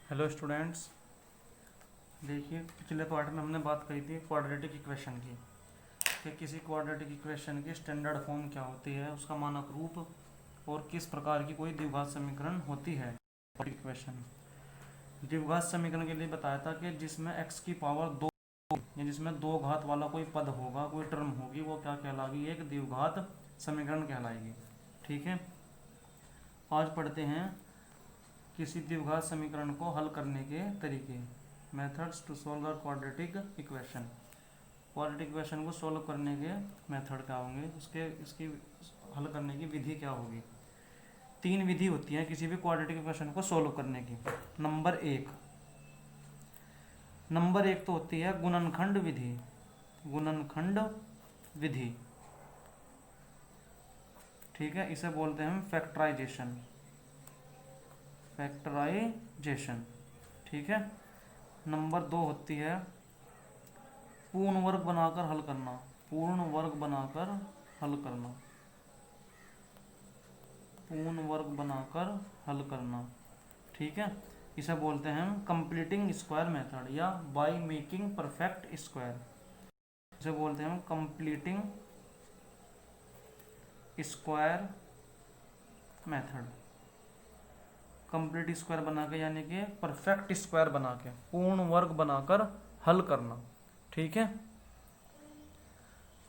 Hello students. देखिए, पिछले part में हमने बात करी थी क्वाड्रेटिक इक्वेशन की कि किसी क्वाड्रेटिक इक्वेशन की स्टैंडर्ड फॉर्म क्या होती है, उसका मानक रूप और किस प्रकार की कोई द्विघात समीकरण होती है। क्वाड्रेटिक इक्वेशन द्विघात समीकरण के लिए बताया था कि जिसमें x की पावर 2 या जिसमें दो घात वाला कोई पद होगा, कोई टर्म होगी, वो क्या कहलाएगी? एक द्विघात समीकरण कहलाएगी। ठीक है, आज पढ़ते हैं किसी द्विघात समीकरण को हल करने के तरीके, methods to solve the quadratic equation. Quadratic equation को सॉल्व करने के मेथड क्या होंगे, इसकी हल करने की विधि क्या होगी। तीन विधि होती है किसी भी क्वाड्रेटिक इक्वेशन को सॉल्व करने की। नंबर एक तो होती है गुणनखंड विधि। गुणनखंड विधि, ठीक है, इसे बोलते हैं हम फैक्टराइजेशन। फैक्टराइजेशन, ठीक है। नंबर दो होती है पूर्ण वर्ग बनाकर हल करना। पूर्ण वर्ग बनाकर हल करना। पूर्ण वर्ग बनाकर हल करना, ठीक है। इसे बोलते हैं हम कंप्लीटिंग स्क्वायर मेथड या बाय मेकिंग परफेक्ट स्क्वायर। इसे बोलते हैं हम completing square method. Complete square बना के यानी कि परफेक्ट स्क्वायर बना के पूर्ण वर्ग बनाकर हल करना, ठीक है।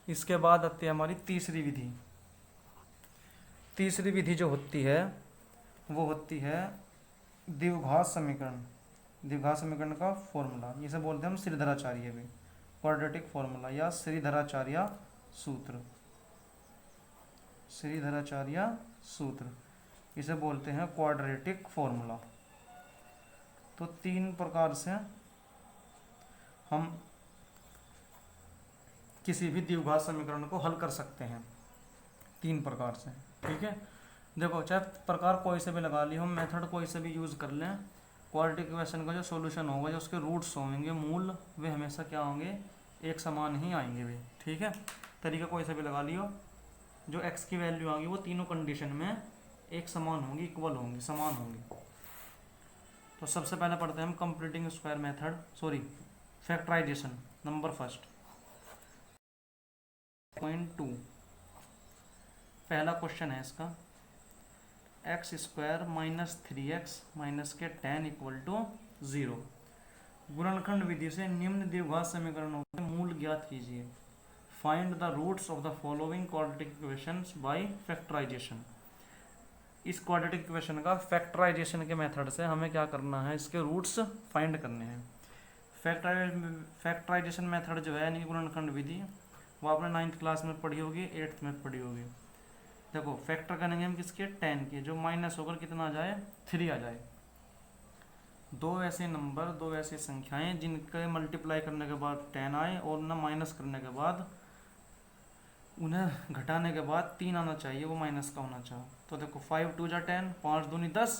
इसके बाद आती है हमारी तीसरी विधि। तीसरी विधि जो होती है वो होती है द्विघात समीकरण। द्विघात समीकरण का फॉर्मूला, इसे बोलते हैं हम श्रीधराचार्य भी, क्वाड्रेटिक फॉर्मूला या श्रीधराचार्य सूत्र। श्रीधराचार्य सूत्र, इसे बोलते हैं क्वाड्रेटिक फॉर्मूला। तो तीन प्रकार से हम किसी भी द्विघात समीकरण को हल कर सकते हैं, तीन प्रकार से, ठीक है। देखो, चाहे प्रकार कोई से भी लगा ली, हम मेथड कोई से भी यूज़ कर लें, क्वाड्रेटिक इक्वेशन का जो सॉल्यूशन होगा, जो उसके रूट्स होंगे, मूल, वे हमेशा क्या होंगे? एक समान ही आएंगे वे, ठीक है। तरीका कोई से भी लगा लियो, जो x की वैल्यू आएगी वो तीनों कंडीशन में एक समान होंगी, इक्वल होंगी, समान होंगी। तो सबसे पहले पढ़ते हैं हम completing square method, sorry factorisation. Number first, point 2, पहला क्वेश्चन है इसका, x square minus 3x minus के 10 इक्वल टू 0। गुणनखंड विधि से निम्न द्विघात समीकरणों के मूल ज्ञात कीजिए। Find the roots of the following quadratic equations by factorisation. इस क्वाड्रेटिक इक्वेशन का फैक्टराइजेशन के मेथड से हमें क्या करना है? इसके रूट्स फाइंड करने हैं। फैक्टराइजेशन मेथड जो है यानी गुणनखंड विधि, वो आपने 9th क्लास में पढ़ी होगी, 8th में पढ़ी होगी। देखो, फैक्टर करेंगे हम किसके? 10 के, जो माइनस होकर कितना आ जाए? 3 आ जाए। दो ऐसे नंबर, दो ऐसी संख्याएं जिनके मल्टीप्लाई करने के बाद 10 आए और ना माइनस करने के बाद, उन्हें घटाने के बाद 3 आना चाहिए, वो माइनस का होना चाहिए। तो देखो, 5 2 जा 10, 5 दूनी 10,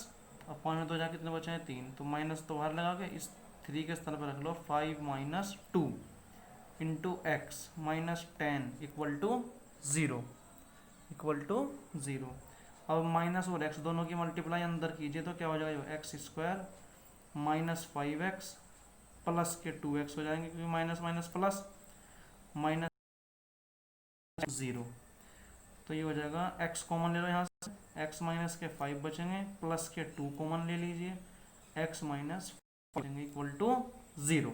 और 5 में 2 जा कितने बचे हैं? 3। तो माइनस तो बाहर लगा के इस 3 के स्थान पर रख लो 5 minus 2 into x minus 10 equal to 0, equal to 0। अब माइनस और एक्स दोनों की मल्टीप्लाई अंदर कीजिए तो क्या हो जाएगा? X square minus 5x plus के 2x हो जाएंगे, क्योंकि माइनस माइनस प्लस, माइनस 0। तो ये हो जाएगा, x कॉमन ले लो यहाँ से, x माइनस के 5 बचेंगे, प्लस के 2 कॉमन ले लीजिए, x माइनस बचेंगे इक्वल टू 0।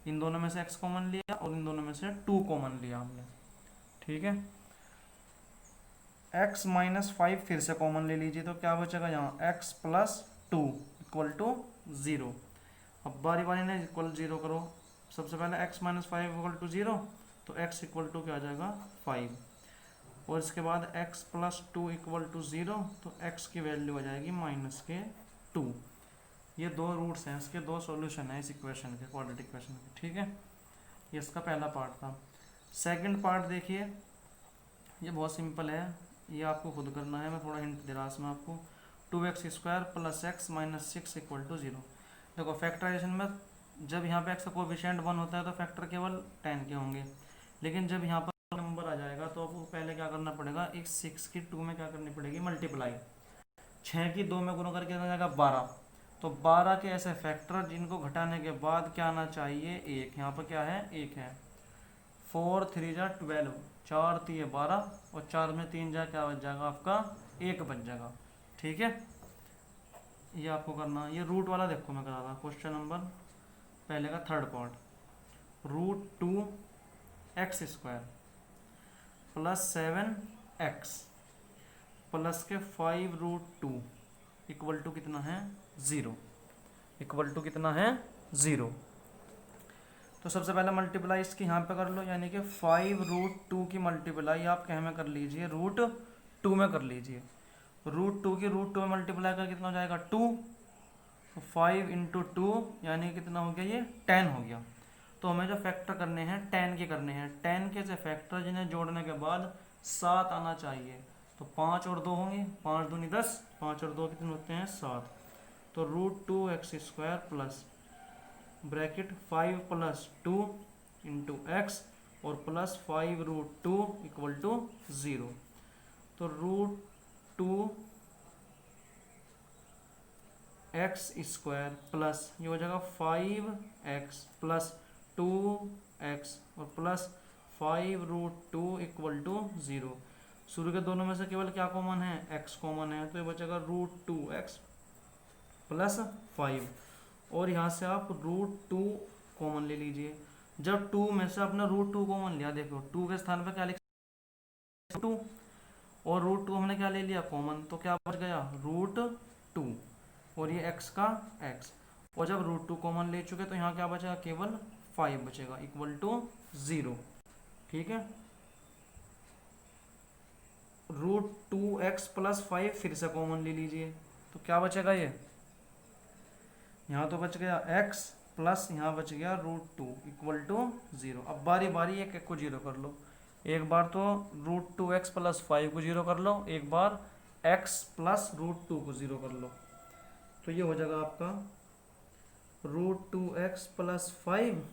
इन दोनों में से x कॉमन लिया और इन दोनों में से 2 कॉमन लिया हमने, ठीक है। x माइनस 5 फिर से कॉमन ले लीजिए तो क्या बचेगा यहाँ? x plus 2 equal to 0। अब बारी बारी ने इक्वल 0 करो। सबसे पहले x माइनस 5 इक्वल टू 0, तो x इक्वल टू क्या आ जाएगा? 5। और इसके बाद x प्लस 2 इक्वल टू 0, तो x की वैल्यू आ जाएगी माइनस के 2। ये दो रूट्स हैं, इसके दो सॉल्यूशन हैं इस इक्वेशन के, क्वाड्रेटिक इक्वेशन के, ठीक है। ये इसका पहला पार्ट था। सेकंड पार्ट देखिए, ये बहुत सिंपल है, ये आपको खुद करना है, मैं थोड़ा हिंट दे रहा इसमें आपको। 2x square plus x minus 6 equal to 0। देखो, फैक्टराइजेशन में जब यहाँ पे x का कोफिशिएंट 1 होता है तो फैक्टर केवल 10 के होंगे, लेकिन जब यहाँ पर नंबर आ जाएगा तो आपको पहले क्या करना पड़ेगा? इस 6 की 2 में क्या करनी पड़ेगी? मल्टीप्लाई। 6 की 2 में गुणा करके आ जाएगा 12, तो 12 के ऐसे फैक्टर जिनको घटाने के बाद क्या आना चाहिए, एक। यहाँ पर क्या है, एक है। 4 3 जा 12, 4 3 12, और 4 में 3 जा क्या बच जाएगा आपका, एक बच जाएगा। ठीक है, ये आपको करना है। ये रूट वाला देखो मैं करा रहा, क्वेश्चन नंबर पहले का third part. √2x² plus 7x plus के 5√2 इक्वल टू कितना है, 0। इक्वल टू कितना है, 0। तो सबसे पहले मल्टीप्लाई इसकी यहाँ पे कर लो, यानी कि 5√2 की मल्टीप्लाई आप क्या में कर लीजिए, √2 में कर लीजिए। √2 की √2 में मल्टीप्लाई कर कितना हो जाएगा, 2। तो 5 इंटू 2 यानी कितना हो गया, ये 10 हो गया। तो हमें जो फैक्टर करने हैं 10 के करने हैं। 10 के से फैक्टर जिन्हें जोड़ने के बाद 7 आना चाहिए। तो 5 और 2 होंगे, 5 दूनी 10, 5 और 2 कितने होते हैं, 7। तो √2x² plus bracket 5 plus 2 into x और प्लस 5√2 इक्वल टू 0। तो √2x² प्लस ये हो जाएगा 5x प्लस 2x और प्लस 5√2 इक्वल टू 0। शुरू के दोनों में से केवल क्या कॉमन है, x कॉमन है, तो ये बचेगा √2x प्लस 5। और यहाँ से आप √2 कॉमन ले लीजिए। जब 2 में से आपने √2 कॉमन लिया, देखो 2 के स्थान पे क्या लिख 2, और √2 हमने क्या ले लिया कॉमन, तो क्या बच गया, √2 और ये x का x। और जब √2 कॉमन ले चुके तो यहाँ क्या बचेगा, केवल 5 बचेगा इक्वल टू 0। ठीक है, √2x प्लस 5 फिर से कॉमन ले लीजिए, तो क्या बचेगा, ये यहाँ तो बच गया x प्लस यहाँ बच गया √2 इक्वल टू 0। अब बारी बारी एक एक को 0 कर लो। एक बार तो √2x प्लस 5 को 0 कर लो, एक बार x प्लस √2 को 0 कर लो। तो ये हो जाएगा आपका √2x प्लस 5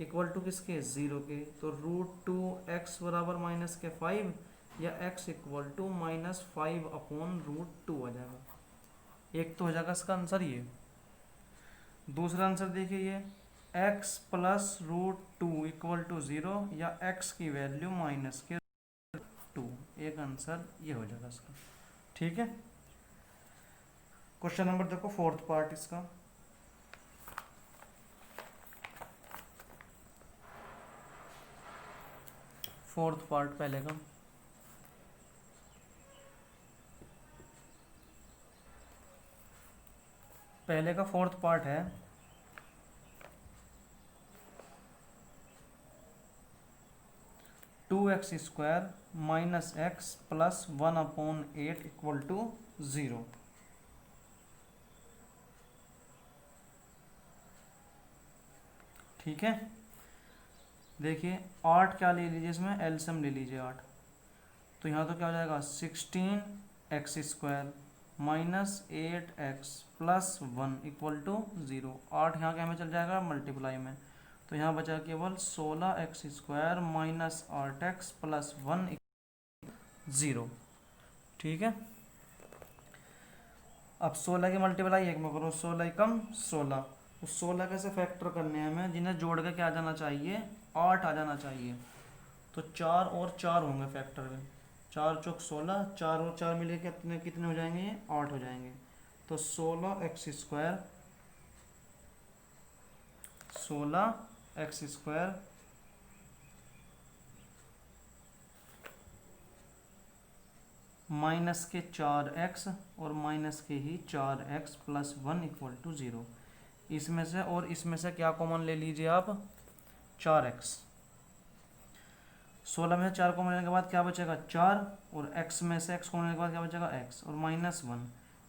इक्वल टू किसके, 0 के। तो √2x बराबर माइनस के 5 या x इक्वल टू -5/√2 आ जाएगा। एक तो हो जाएगा इसका आंसर ये। दूसरा आंसर देखिए, ये x प्लस √2 इक्वल टू 0 या x की वैल्यू माइनस के 2। एक आंसर ये हो जाएगा इसका। ठीक है, क्वेश्चन नंबर देखो फोर्थ पार्ट इसका। फोर्थ पार्ट पहले का फोर्थ पार्ट है। (2x² minus x plus 1/8 equal to 0। ठीक है, देखिए 8 क्या ले लीजिए, इसमें एलसीएम ले लीजिए 8। तो यहाँ तो क्या हो जाएगा, 16x² minus 8x plus 1 equal to 0। 8 यहाँ क्या में चल जाएगा, मल्टीप्लाई में। तो यहाँ बचा केवल 16x² माइनस 8x प्लस 1 0। ठीक है, अब 16 की मल्टीप्लाई एक में करो, 16 कम 16। उस 16 कैसे फैक्टर करने हैं हमें, जिन्हें जोड़ के क्या आ जाना चाहिए, 8 आ जाना चाहिए। तो 4 और 4 होंगे फैक्टर में, 4 चौक 16, 4 और 4 मिले कितने कितने हो जाएंगे, 8 हो जाएंगे। तो 16x² माइनस के 4x और माइनस के ही 4x प्लस 1 इक्वल टू 0। इसमें से और इसमें से क्या कॉमन ले लीजिए आप, 4x। 16 में से 4 कॉमन लेने के बाद क्या बचेगा, 4, और x में से x कॉमन लेने के बाद क्या बचेगा, x और माइनस 1।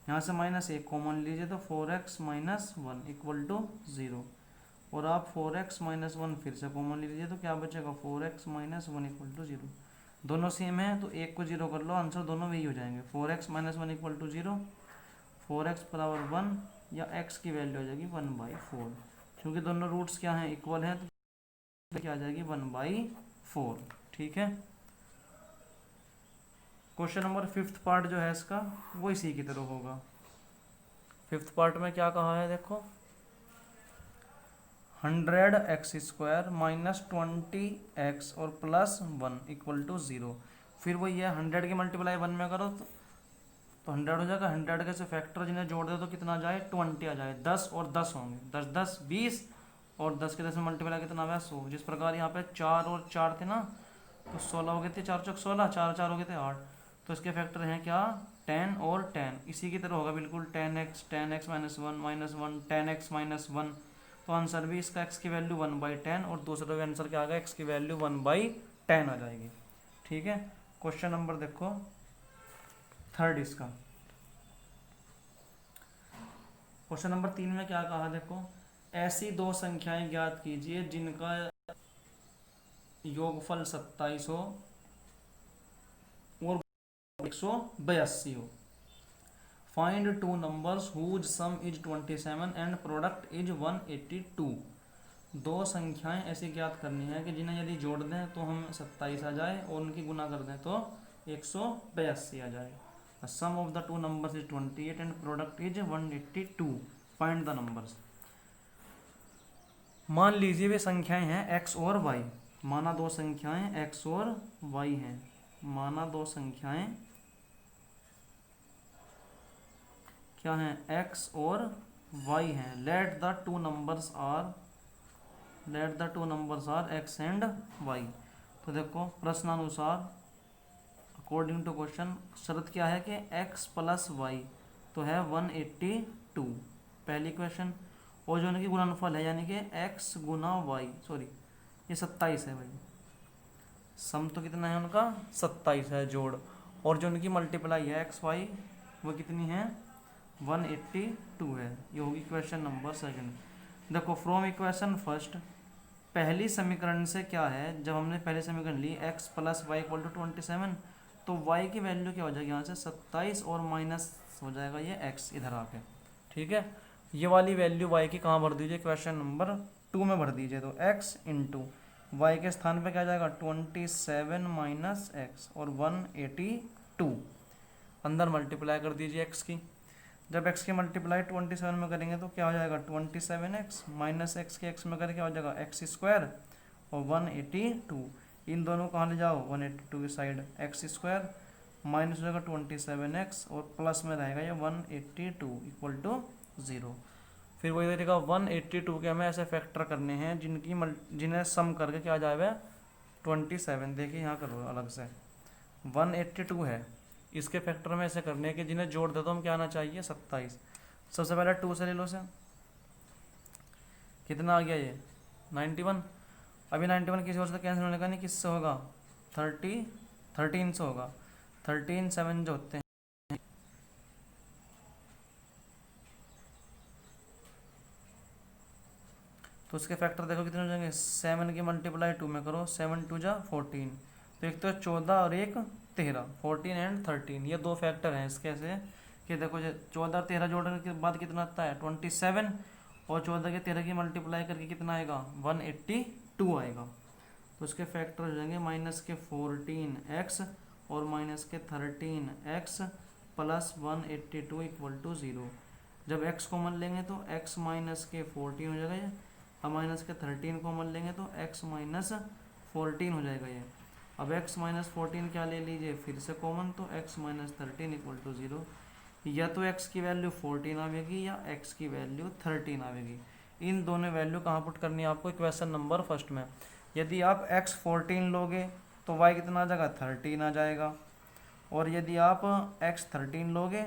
यहाँ से माइनस 1 कॉमन लीजिए तो 4x माइनस 1 इक्वल टू 0। और आप 4x माइनस 1 फिर से कॉमन ले लीजिए तो क्या बचेगा, 4x माइनस 1 इक्वल टू 0। दोनों सेम है तो एक को 0 कर लो, आंसर दोनों वही हो जाएंगे। 4x minus 1 equal to 0, 4x बराबर 1 या x की वैल्यू हो जाएगी 1/4। क्योंकि दोनों रूट्स क्या हैं, इक्वल हैं, तो क्या आ जाएगी 1/4। ठीक है, क्वेश्चन नंबर 5th पार्ट जो है इसका वो इसी की तरह होगा। फिफ्थ पार्ट में क्या कहा है देखो, 100x² माइनस 20x और प्लस 1 इक्वल टू 0। फिर वही है 100 की मल्टीप्लाई 1 में करो तो 100 हो जाएगा। 100 के से फैक्टर जिन्हें जोड़ दे तो कितना आ जाए 20 आ जाए। 10 और 10 होंगे, 10 10 20 और 10 के 10 में मल्टीप्लाई कितना आ गया 100। जिस प्रकार यहाँ पे 4 और 4 थे ना तो 16 हो गए थे, 4 चौक 16, 4 4 हो गए थे 8। तो इसके फैक्टर हैं क्या 10 और 10, इसी की तरह होगा बिल्कुल 10x minus 1 minus 1 10x minus 1। तो आंसर भी इसका x की वैल्यू 1/10 और दूसरे का आंसर क्या आ गया x की वैल्यू 1/10 आ जाएगी। ठीक है, क्वेश्चन नंबर देखो थर्ड इसका। क्वेश्चन नंबर 3 में क्या कहा देखो, ऐसी दो संख्याएं ज्ञात कीजिए जिनका योगफल 27 हो और 182 हो। Find two numbers whose sum is 27 and product is 182। दो संख्याएं ऐसी ज्ञात करनी है कि जिन्हें यदि जोड़ दें तो हम 27 आ जाए और उनकी गुना कर दें तो 182 आ जाए। Sum of the two numbers is 28 and product is 182। Find the numbers. मान लीजिए वे संख्याएं हैं x और y। माना दो संख्याएं x और y हैं। माना दो संख्याएं क्या हैं x और y हैं। Let the two numbers are x and y। तो देखो प्रश्नानुसार अकॉर्डिंग टू क्वेश्चन शर्त क्या है कि x प्लस y तो है 182 पहली क्वेश्चन, और जो उनकी गुणनफल है यानी कि x गुना y, सॉरी ये 27 है भाई, सम तो कितना है उनका 27 है जोड़, और जो उनकी मल्टीप्लाई है एक्स वाई वो कितनी है 182 है। ये होगी क्वेश्चन नंबर सेकंड। देखो फ्रॉम इक्वेशन फर्स्ट, पहली समीकरण से क्या है, जब हमने पहली समीकरण ली x plus y equal to 27 तो y की वैल्यू क्या हो जाएगी यहाँ से 27 और माइनस हो जाएगा ये x इधर आके। ठीक है, ये वाली वैल्यू y की कहाँ भर दीजिए क्वेश्चन नंबर 2 में भर दीजिए। तो x इंटू वाई के स्थान पे क्या आ जाएगा 27 माइनस एक्स और 182 अंदर मल्टीप्लाई कर दीजिए x की। जब x की मल्टीप्लाई 27 में करेंगे तो क्या हो जाएगा 27x माइनस एक्स के x में करें क्या हो जाएगा x² और 182। इन दोनों को कहाँ ले जाओ 182 की साइड, x² माइनस हो जाएगा 27x और प्लस में रहेगा ये 182 इक्वल टू 0। फिर वही तरीका 182 के हमें ऐसे फैक्टर करने हैं जिन्हें सम करके क्या आ जाएगा 27। देखिए यहाँ करो अलग से 182 है, इसके फैक्टर में ऐसे करने हैं कि जिन्हें जोड़ दे तो हम क्या आना चाहिए 27। सबसे पहले 2 से ले लो से, कितना आ गया ये 91। अभी 91 किसी और से कैंसिल होने का नहीं, किससे होगा 13 से होगा। 13 7 जो होते हैं तो उसके फैक्टर देखो कितने हो जाएंगे 7 की मल्टीप्लाई 2 में करो 7 2 जा 14। तो एक तो 14 और एक 13, 14 एंड 13 ये दो फैक्टर हैं इसके ऐसे कि देखो 14 और 13 जोड़ने के बाद कितना आता है 27 और 14 के 13 की मल्टीप्लाई करके कितना आएगा 182 आएगा। तो उसके फैक्टर हो जाएंगे माइनस के 14x और माइनस के 13x प्लस 182 इक्वल टू 0। जब x कॉमन लेंगे तो x माइनस के 14 हो जाएगा ये, अब माइनस के 13 कॉमन लेंगे तो x माइनस 14 हो जाएगा ये। अब x माइनस 14 क्या ले लीजिए फिर से कॉमन, तो x माइनस 13 इक्वल टू 0। या तो x की वैल्यू 14 आवेगी या x की वैल्यू 13 आवेगी। इन दोनों वैल्यू कहाँ पुट करनी है आपको क्वेश्चन नंबर फर्स्ट में। यदि आप x 14 लोगे तो y कितना आ जाएगा 13 आ जाएगा, और यदि आप x 13 लोगे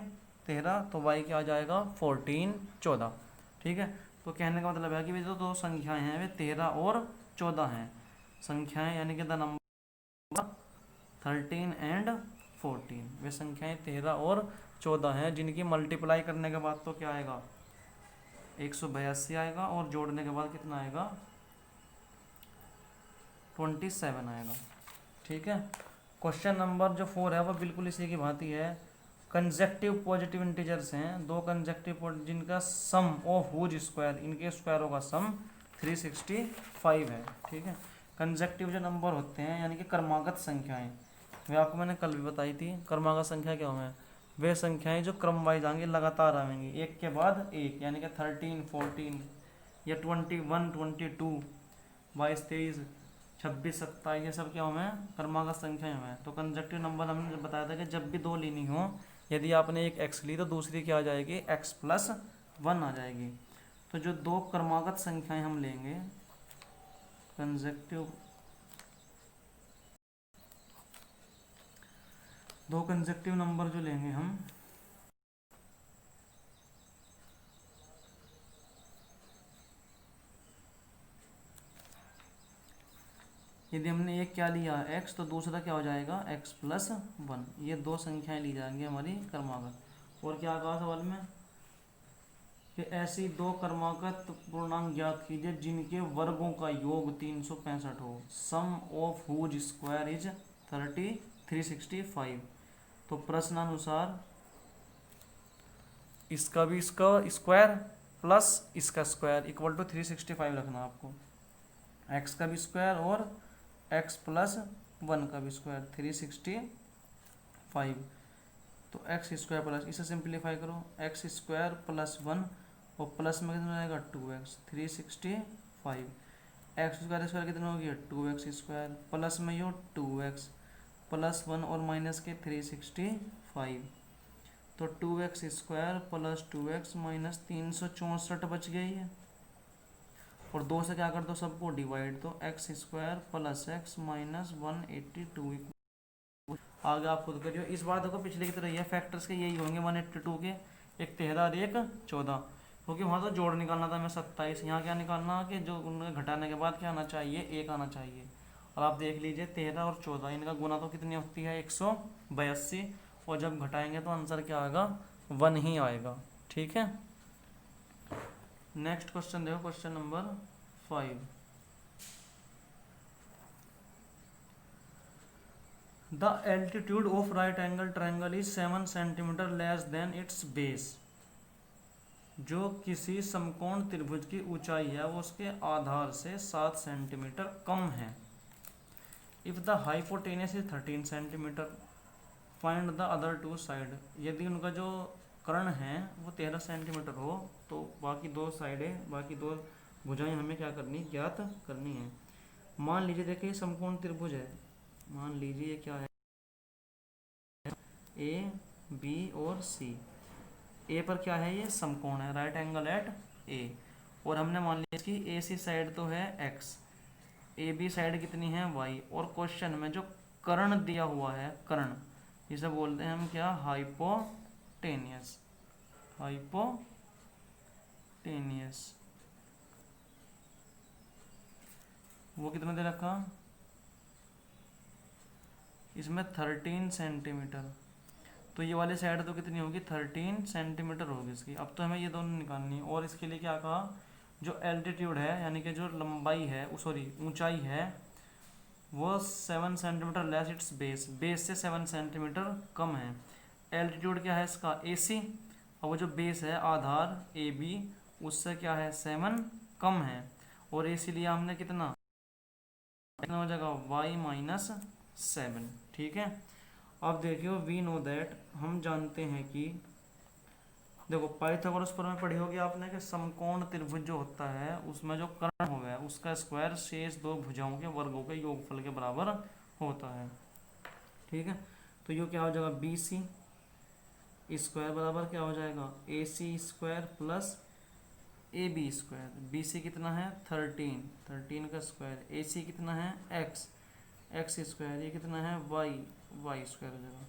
13 तो y क्या आ जाएगा 14 14। ठीक है, तो कहने का मतलब है कि जो दो संख्याएं हैं वे 13 और 14 हैं संख्याएं, यानी कि द नंबर 13 एंड 14 वे संख्याएं 13 और 14 हैं जिनकी मल्टीप्लाई करने के बाद तो क्या आएगा 182 आएगा और जोड़ने के बाद कितना आएगा 27 आएगा। ठीक है, क्वेश्चन नंबर जो 4 है वो बिल्कुल इसी की भांति है। कंजेक्टिव पॉजिटिव इंटीजर्स हैं, दो कंजेक्टिव जिनका सम ऑफ हुज स्क्वायर, इनके स्क्वायरों का सम 365 है। ठीक है, कंजेक्टिव जो नंबर होते हैं यानी कि क्रमागत संख्याएं, वे आपको मैंने कल भी बताई थी। क्रमागत संख्या क्या है वे संख्याएं जो क्रम वाइज आएंगी, लगातार आएंगी एक के बाद एक, यानी कि 13, 14 या 21, 22, 22, 23, 26, 27, ये सब क्या हुए, क्रमागत संख्याएं हुए। तो कंजक्टिव नंबर हमने जब बताया था कि जब भी दो लेनी हो, यदि आपने एक x ली तो दूसरी क्या आ जाएगी, x+1 आ जाएगी। तो जो दो क्रमागत संख्याएं हम लेंगे, कंजक्टिव, दो कंजक्टिव नंबर जो लेंगे हम, यदि हमने एक क्या लिया x, तो दूसरा क्या हो जाएगा x+1। ये दो संख्याएं ली जाएंगी हमारी क्रमागत। और क्या कहा सवाल में कि ऐसी दो क्रमागत पूर्णांक ज्ञात कीजिए जिनके वर्गों का योग 365 हो, सम ऑफ हुज स्क्वायर इज 365। तो प्रश्नानुसार इसका भी इसका स्क्वायर प्लस इसका स्क्वायर इक्वल टू 365 रखना आपको। x का भी स्क्वायर और x+1 का भी स्क्वायर 365। तो एक्स स्क्वायर प्लस, इसे सिंप्लीफाई करो, x² + 1 और प्लस में कितना आएगा 2x, 365। एक्स स्क्वायर कितना हो गया 2x², प्लस में यो 2x +1 और माइनस के 365। तो 2x² + 2x - 364 बच गई है। और दो से क्या कर दो सबको डिवाइड, तो x² + x - 182। आगे आप खुद करिए। इस बार देखो पिछले की तरह ही है, फैक्टर्स के यही होंगे 182 के, एक 13 और एक 14, क्योंकि वहाँ तो जोड़ निकालना था हमें 27। यहाँ क्या निकालना कि जो उन्हें घटाने के बाद क्या आना चाहिए, एक आना चाहिए। और आप देख लीजिए 13 और 14 इनका गुना तो कितनी होती है 182, और जब घटाएंगे तो आंसर क्या आएगा 1 ही आएगा। ठीक है, नेक्स्ट क्वेश्चन देखो, question number 5। The altitude of right angle triangle is 7 cm less than its base। जो किसी समकोण त्रिभुज की ऊंचाई है वो उसके आधार से 7 सेंटीमीटर कम है। If the hypotenuse is 13 cm, find the other two side। यदि उनका जो कर्ण है वो 13 सेंटीमीटर हो तो बाकी दो साइडें, बाकी दो भुजाएं हमें क्या करनी, ज्ञात करनी है। मान लीजिए देखिए समकोण त्रिभुज है, मान लीजिए क्या है ए बी और सी। ए पर क्या है, ये समकोण है, राइट एंगल एट ए। और हमने मान लिया इसकी ए सी साइड तो है एक्स, ए बी साइड कितनी है वाई। और क्वेश्चन में जो कर्ण दिया हुआ है, कर्ण जिसे बोलते हैं हम क्या, हाइपोटेनियस, हाइपोटेनियस, वो कितना दे रखा इसमें 13 सेंटीमीटर। तो ये वाली साइड तो कितनी होगी 13 सेंटीमीटर होगी इसकी। अब तो हमें ये दोनों निकालनी है। और इसके लिए क्या कहा, जो एल्टीट्यूड है यानी कि जो लंबाई है, सॉरी ऊंचाई है, वो 7 centimetre less it's base, base से 7 सेंटीमीटर कम है। एल्टीट्यूड क्या है इसका ए सी, और वो जो बेस है आधार ए बी उससे क्या है 7 कम है। और ए सी लिया हमने कितना हो जाएगा y-7। ठीक है, अब देखियो वी नो दैट, हम जानते हैं कि देखो पाइथागोरस पर में पढ़ी होगी आपने कि समकोण त्रिभुज जो होता है उसमें जो कर्ण हो गया उसका स्क्वायर शेष दो भुजाओं के वर्गों के योगफल के बराबर होता है। ठीक है, तो ये क्या हो जाएगा बी सी स्क्वायर बराबर क्या हो जाएगा A C square plus A B square. B C कितना है 13 का स्क्वायर, ए सी कितना है एक्स स्क्वायर, ये कितना है वाई स्क्वायर हो जाएगा।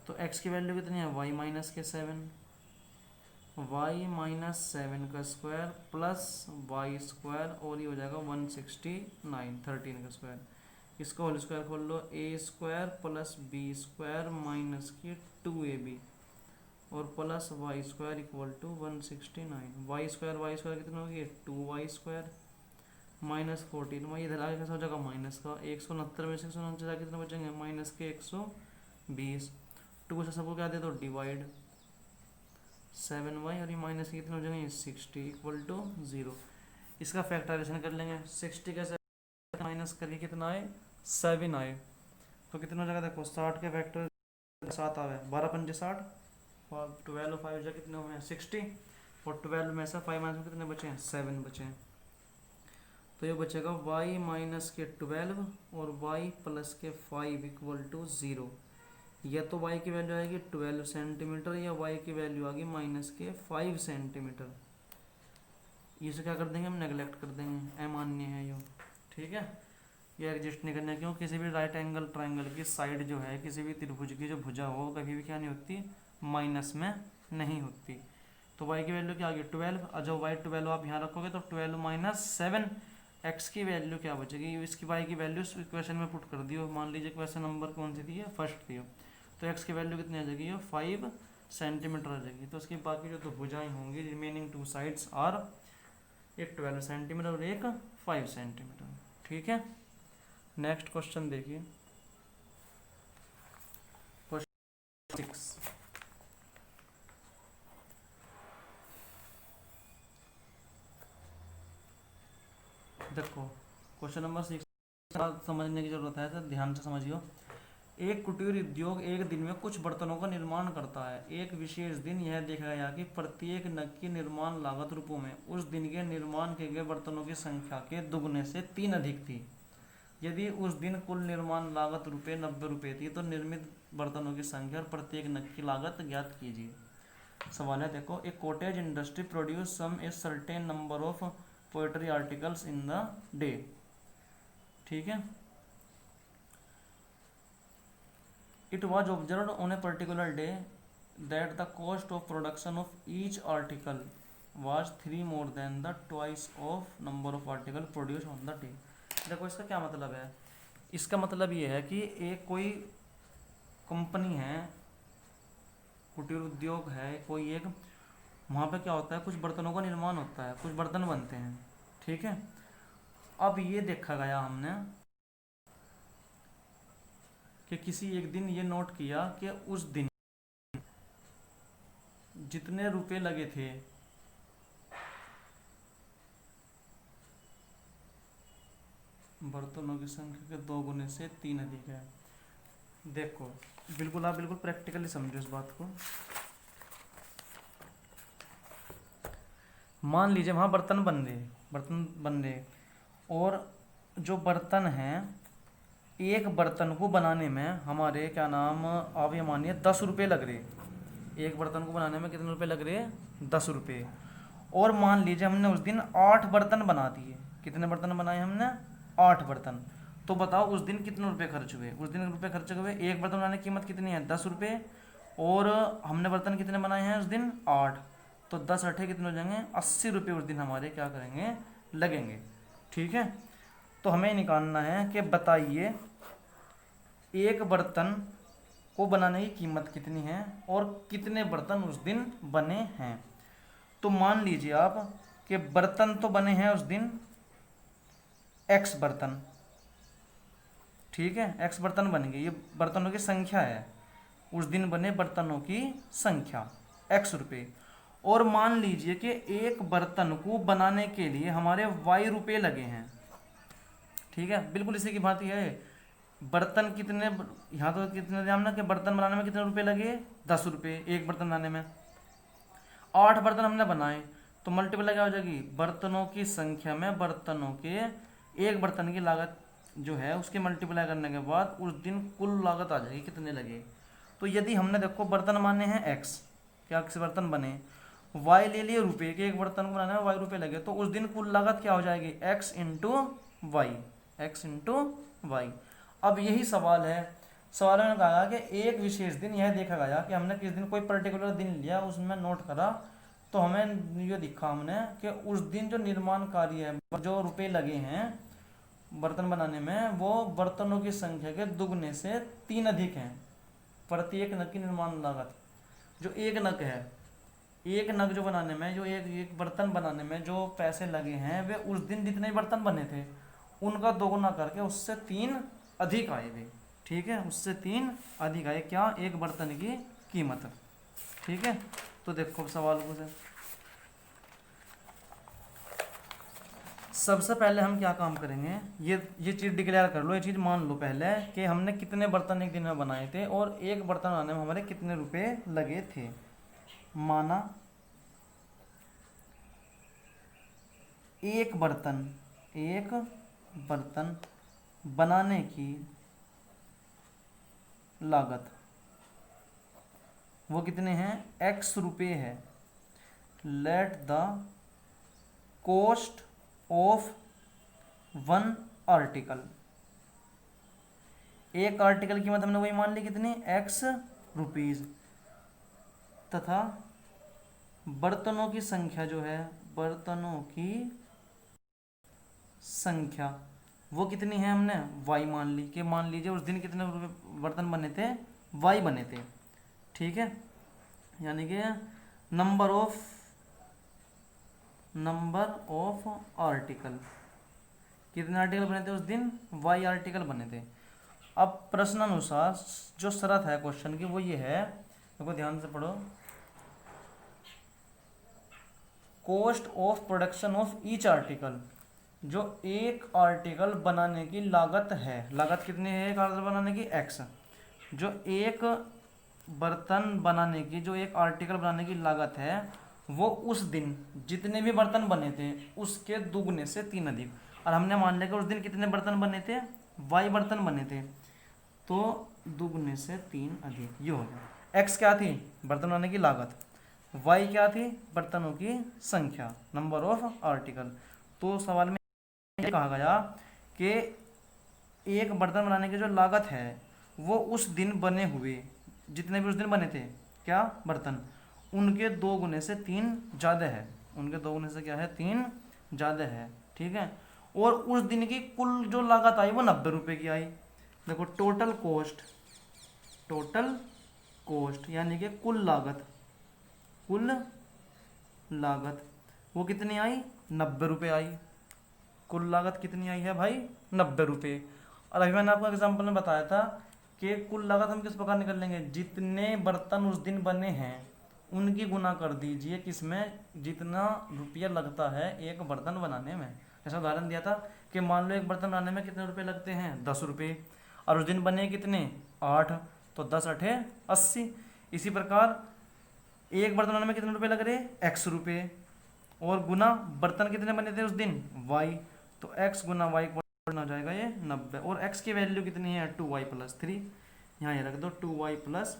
तो x की वैल्यू कितनी है y-7, y-7 का स्क्वायर प्लस वाई स्क्वायर, और ये हो जाएगा 169, 13 का स्क्वायर। इसको होल स्क्वायर खोल लो, A square plus B square minus की 2ab और plus Y square equal to 169। Y square कितना होगी 2y स्क्वायर माइनस 14, वही इधर आगे कैसा हो जाएगा माइनस का 169 में से 169 कितने बचेंगे माइनस के 120। 2 से सबको क्या दे दो डिवाइड, 7y और ये माइनस के कितने हो जाएंगे 60 इक्वल टू 0। इसका फैक्टराइजेशन कर लेंगे, 60 का माइनस करके कितना आए 7 आए, तो कितना हो जाएगा देखो 60 के फैक्टर 7 आवे, 12 पंजे 60, 12 और 5 कितने हुए हैं 60, और 12 में से 5 माइनस कितने बचे हैं 7 बचे हैं। तो ये बचेगा y माइनस के 12 और y प्लस के 5 इक्वल टू 0। या तो y की वैल्यू आएगी 12 सेंटीमीटर या y की वैल्यू आएगी माइनस के 5 सेंटीमीटर। इसे क्या कर देंगे हम नेगलेक्ट कर देंगे, अमान्य है ये, ठीक है, ये एग्जिस्ट नहीं करना। क्यों? किसी भी राइट एंगल ट्राइंगल की साइड जो है, किसी भी त्रिभुज की जो भुजा हो कभी भी क्या नहीं होती, माइनस में नहीं होती। तो y की वैल्यू क्या आ गई 12, और जब y 12 आप यहाँ रखोगे तो 12 माइनस 7, x की वैल्यू क्या बचेगी, इसकी y की वैल्यू इक्वेशन में पुट कर दियो। मान लीजिए क्वेश्चन नंबर कौन सी थी है, फर्स्ट थी, तो x की वैल्यू कितनी आ जाएगी 5 सेंटीमीटर आ जाएगी। तो उसकी बाकी जो तो भुजाएं होंगी, रिमेनिंग 2 साइड्स आर, एक 12 सेंटीमीटर और एक 5 सेंटीमीटर, ठीक है। नेक्स्ट क्वेश्चन देखिए, क्वेश्चन 6। देखो क्वेश्चन नंबर 6 समझने की जरूरत है, तो ध्यान से समझियो। एक कुटीर उद्योग एक दिन में कुछ बर्तनों का निर्माण करता है। एक विशेष दिन यह देखा गया कि प्रत्येक नग की निर्माण लागत रुपयों में उस दिन के निर्माण किए गए बर्तनों की संख्या के दुगने से 3 अधिक थी। यदि उस दिन कुल निर्माण लागत रुपये 90 रुपये थी तो निर्मित बर्तनों की संख्या और प्रत्येक नग की लागत ज्ञात कीजिए। सवाल है, देखो, एक cottage industry produce some a certain number of poetry articles in the day, ठीक है। It was observed on a particular day that the cost of production of each article was 3 more than the twice of number of article produced on the day। देखो इसका क्या मतलब है, इसका मतलब ये है कि एक कोई कंपनी है, कुटीर उद्योग है कोई एक, वहाँ पे क्या होता है, कुछ बर्तनों का निर्माण होता है, कुछ बर्तन बनते हैं, ठीक है। अब ये देखा गया हमने कि किसी एक दिन ये नोट किया कि उस दिन जितने रुपए लगे थे बर्तनों की संख्या के 2 गुने से 3 अधिक है। देखो बिल्कुल, आप बिल्कुल प्रैक्टिकली समझो इस बात को। मान लीजिए वहाँ बर्तन बन रहे और जो बर्तन हैं, एक बर्तन को बनाने में हमारे क्या नाम, आप ये मानिए 10 रुपये लग रहे। एक बर्तन को बनाने में कितने रुपए लग रहे हैं 10 रुपये। और मान लीजिए हमने उस दिन 8 बर्तन बना दिए। कितने बर्तन बनाए हमने 8 बर्तन। तो बताओ उस दिन कितने रुपए खर्च हुए। उस दिन रुपए खर्च हुए, एक बर्तन बनाने की कीमत कितनी है 10 रुपये, और हमने बर्तन कितने बनाए हैं उस दिन 8, तो 10 अठे कितने हो जाएंगे 80 रुपये उस दिन हमारे क्या करेंगे लगेंगे, ठीक है। तो हमें निकालना है कि बताइए एक बर्तन को बनाने की कीमत कितनी है और कितने बर्तन उस दिन बने हैं। तो मान लीजिए आप कि बर्तन तो बने हैं उस दिन x बर्तन, ठीक है, x बर्तन बन गए, ये बर्तनों की संख्या है, उस दिन बने बर्तनों की संख्या x रुपये। और मान लीजिए कि एक बर्तन को बनाने के लिए हमारे y रुपये लगे हैं, ठीक है। बिल्कुल इसी की भांति है, बर्तन कितने, यहाँ तो कितने ध्यान ना कि बर्तन बनाने में कितने रुपए लगे 10 रुपये, एक बर्तन बनाने में 8 बर्तन हमने बनाए, तो मल्टीप्लाई क्या हो जाएगी, बर्तनों की संख्या में बर्तनों के एक बर्तन की लागत जो है उसके मल्टीप्लाई करने के बाद उस दिन कुल लागत आ जाएगी कितने लगे। तो यदि हमने देखो बर्तन माने हैं x, क्या x बर्तन बने, y ले लिए रुपये के, एक बर्तन को बनाने में y रुपये लगे, तो उस दिन कुल लागत क्या हो जाएगी x इंटू वाई। अब यही सवाल है, सवाल में कहा कि एक विशेष दिन यह देखा गया कि हमने किस दिन कोई पर्टिकुलर दिन लिया, उसमें नोट करा, तो हमें ये दिखा हमने कि उस दिन जो निर्माण कार्य है, जो रुपए लगे हैं बर्तन बनाने में, वो बर्तनों की संख्या के दुगने से 3 अधिक हैं। प्रत्येक नग की निर्माण लागत, जो एक नग है, एक नग जो बनाने में, जो एक बर्तन बनाने में जो पैसे लगे हैं, वे उस दिन जितने बर्तन बने थे उनका दोगुना करके उससे 3 अधिक आए थे, ठीक है, उससे 3 अधिक आए क्या, एक बर्तन की कीमत, ठीक है। तो देखो सवाल को सबसे पहले हम क्या काम करेंगे, ये चीज़ डिक्लेयर कर लो, ये चीज़ मान लो पहले कि हमने कितने बर्तन एक दिन में बनाए थे और एक बर्तन बनाने में हमारे कितने रुपए लगे थे। माना एक बर्तन बनाने की लागत वो कितने हैं, x रुपये है। Let the cost of one article, एक आर्टिकल की कीमत हमने वही मान ली कितनी, x रुपीज, तथा बर्तनों की संख्या जो है, बर्तनों की संख्या वो कितनी है, हमने y मान ली। कि मान लीजिए उस दिन कितने बर्तन बने थे, y बने थे। ठीक है, यानी कि नंबर ऑफ आर्टिकल, कितने आर्टिकल बने थे उस दिन, y आर्टिकल बने थे। अब प्रश्नानुसार जो शर्त है क्वेश्चन की वो ये है, देखो ध्यान से पढ़ो, cost of production of each article, जो एक आर्टिकल बनाने की लागत है, लागत कितनी है एक आर्टिकल बनाने की, x, जो एक बर्तन बनाने की, जो एक आर्टिकल बनाने की लागत है वो उस दिन जितने भी बर्तन बने थे उसके दुगने से 3 अधिक। और हमने मान लिया कि उस दिन कितने बर्तन बने थे, y बर्तन बने थे, तो दुगने से 3 अधिक, ये हो गया। x क्या थी, बर्तन बनाने की लागत, y क्या थी, बर्तनों की संख्या, नंबर ऑफ आर्टिकल। तो सवाल में कहा गया कि एक बर्तन बनाने की जो लागत है वो उस दिन बने हुए, जितने भी उस दिन बने थे क्या बर्तन, उनके 2 गुने से 3 ज़्यादा है, उनके 2 गुने से क्या है, 3 ज़्यादा है। ठीक है, और उस दिन की कुल जो लागत आई वो 90 रुपये की आई। देखो टोटल कॉस्ट यानी कि कुल लागत वो कितनी आई, 90 रुपये आई। कुल लागत कितनी आई है भाई, 90 रुपये। और अभी मैंने आपको एग्जाम्पल में बताया था कि कुल लागत हम किस प्रकार निकल लेंगे, जितने बर्तन उस दिन बने हैं उनकी गुना कर दीजिए किसमें, जितना रुपया लगता है एक बर्तन बनाने में। जैसा उदाहरण दिया था कि मान लो एक बर्तन बनाने में कितने रुपये लगते हैं, 10 रुपये, और उस दिन बने कितने, 8, तो 10 8 80। इसी प्रकार एक बर्तन बनाने में कितने रुपये लग रहे, x रुपये, और गुना बर्तन कितने बने थे उस दिन, y, तो x गुना y हो जाएगा ये 90। और x की वैल्यू कितनी है, 2y प्लस 3, यहाँ ये रख दो 2y प्लस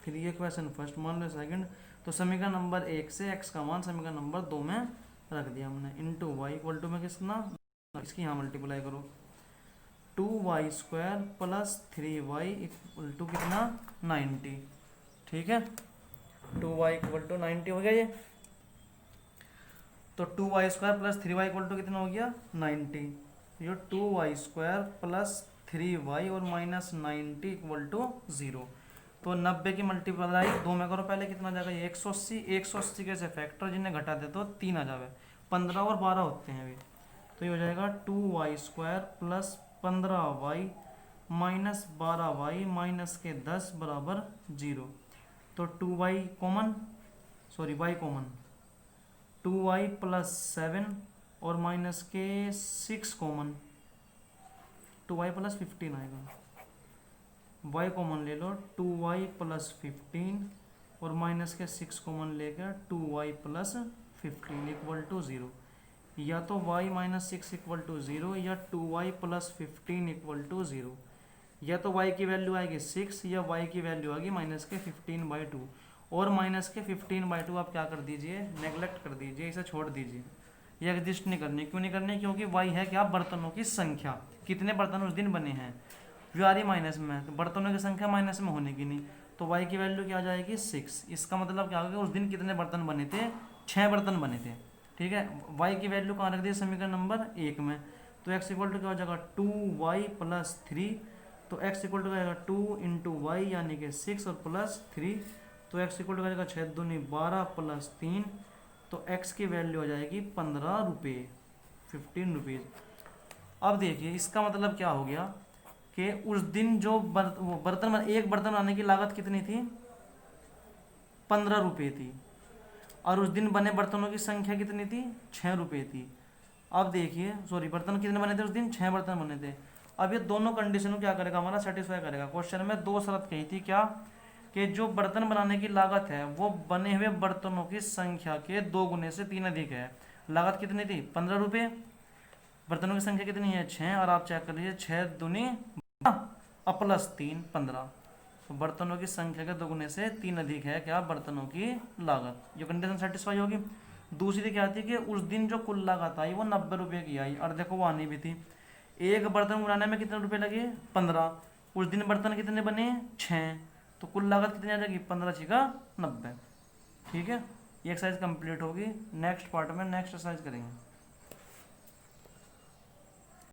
3। ये क्वेश्चन फर्स्ट, मान लो सेकंड। तो समीकरण नंबर 1 से x का मान समीकरण नंबर 2 में रख दिया हमने, इंटू वाई इक्वल टू में कितना, इसकी यहाँ मल्टीप्लाई करो, 2y square plus 3y equal to कितना, 90। ठीक है, 2y इक्वल टू 90 हो गया ये, तो 2y square plus 3y equal to कितना हो गया, 90। ये 2y स्क्वायर प्लस 3y और माइनस 90 इक्वल टू 0। तो 90 की मल्टीप्लाई 2 में करो पहले, कितना जाएगा ये 180। 180 के से फैक्टर जिन्हें घटा दे तो 3 आ जावे, 15 और 12 होते हैं अभी, तो ये हो जाएगा 2y square plus 15y minus 12y minus के 10 बराबर 0। तो 2y common, sorry y common, 2y plus 7 और माइनस के 6 कॉमन, 2y प्लस 15 आएगा, y कॉमन ले लो, 2y प्लस 15 और माइनस के 6 कॉमन लेकर 2y प्लस 15 इक्वल टू 0। या तो y माइनस 6 इक्वल टू 0 या 2y प्लस 15 इक्वल टू 0। या तो y की वैल्यू आएगी 6 या y की वैल्यू आएगी माइनस के 15/2। और माइनस के 15/2 आप क्या कर दीजिए, नेगलेक्ट कर दीजिए, इसे छोड़ दीजिए, ये एग्जिस्ट नहीं करनी। क्यों नहीं करनी, क्योंकि y है क्या, बर्तनों की संख्या, कितने बर्तन उस दिन बने हैं, वी आर माइनस में, तो बर्तनों की संख्या माइनस में होने की नहीं, तो y की वैल्यू क्या आ जाएगी 6। इसका मतलब क्या होगा, उस दिन कितने बर्तन बने थे, 6 बर्तन बने थे। ठीक है, y की वैल्यू कहाँ रख दी, समीकरण नंबर 1 में, तो x इक्वल टू क्या हो जाएगा 2y प्लस 3, तो x इक्वल टू आएगा 2 इंटू वाई यानी कि 6 और प्लस 3, तो x इक्वल टू आएगा 6 दूनी 12 प्लस 3, तो x की वैल्यू हो जाएगी 15 रुपये, 15 रुपीज़। अब देखिए इसका मतलब क्या हो गया कि उस दिन जो बर्तन एक बर्तन बनाने की लागत कितनी थी, 15 रुपये थी, और उस दिन बने बर्तनों की संख्या कितनी थी, 6 रुपये थी। अब देखिए, सॉरी, बर्तन कितने बने थे उस दिन, 6 बर्तन बने थे। अब ये दोनों कंडीशन को क्या करेगा, हमारा सेटिस्फाई करेगा। क्वेश्चन में 2 शर्त कही थी, क्या, कि जो बर्तन बनाने की लागत है वो बने हुए बर्तनों की संख्या के 2 गुने से 3 अधिक है। लागत कितनी थी? 15 रुपये। बर्तनों की संख्या कितनी है? 6। और आप चेक कर लीजिए 6 दूनी प्लस 3 15। तो बर्तनों की संख्या के 2 गुने से 3 अधिक है क्या? बर्तनों की लागत। ये कंडीशन सेटिस्फाई होगी। दूसरी क्या थी कि उस दिन जो कुल लागत आई वो 90 रुपये की आई, और देखो वो आनी भी थी। एक बर्तन बनाने में कितने रुपए लगे? 15। उस दिन बर्तन कितने बने? 6। तो कुल लागत कितनी आ जाएगी? 15 छिका 90। ठीक है, ये एक्सरसाइज कंप्लीट होगी। नेक्स्ट पार्ट में नेक्स्ट एक्सरसाइज करेंगे।